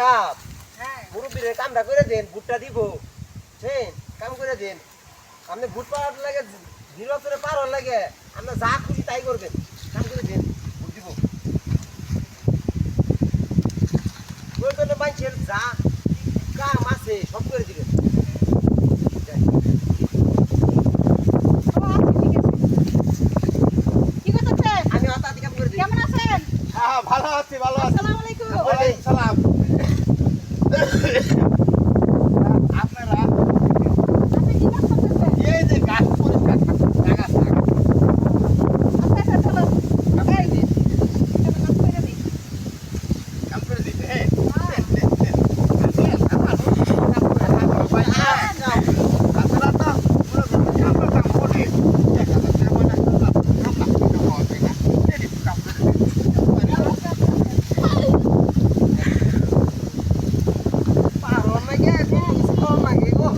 সাহেব হ্যাঁ মুরব্বীরে কামটা করে দেন, ভুট্টা দিব। বুঝছেন? কাম করে দেন। আপনি ভুট পাওয়ার লাগে, নির্বাচনে পার হওয়ার লাগে আপনার যা খুশি তাই করবেন। কাম করে দেন, ভোট দিব। প্রয়োজনে মানুষের যা কাম আছে সব করে দিবেন। কি করতেছেন? আমি অতাতি কাম করে দিই। কেমন আছেন? হ্যাঁ ভালো আছি ভালো আছি। আসসালামু আলাইকুম। ওয়ালাইকুম সালাম। আপনারা আপনি কি কাজ করতেছেন? এই যে গাছ পরিষ্কার জায়গা থাক আচ্ছা চলো এই চলো কাজ করে দিই। কাম করে দিতে হ্যাঁ হ্যাঁ। আপনারা তো পুরো কামটা কাম করে দেখা যাচ্ছে মানে কাম করে পার হওয়ার লাগে কত কিছু করার লাগে গো।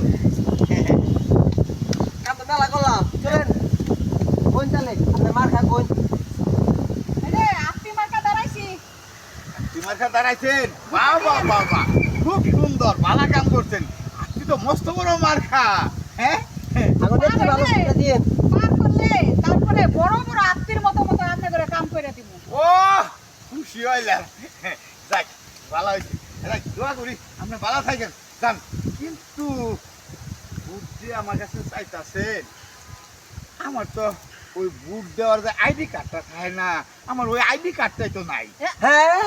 কাম তো মেলা করলাম। চলেন কোন চালে আপনি মার খা কোন। এই যে আপনি মার্কা দাঁড়াইছি। মার্কা দাঁড়াইছেন বাবা বাবা খুব সুন্দর ভালো কাম করছেন আপনি তো মস্ত বড় মার্কা হ্যাঁ এখন একটু ভালো শিক্ষা দিন। পার করলে তারপরে বড় বড় আত্মীর মতো মতো আপনি করে কাম করে দিব। ও খুশি হইলাম যাক ভালো হয়েছে দোয়া করি আপনি ভালো থাকেন যান কিন্তু বুদ্ধি আমার কাছে চাইতেছেন আমার তো ওই বুট দেওয়ার যে আইডি কার্ডটা থাকে না আমার ওই আইডি কার্ডটাই তো নাই হ্যাঁ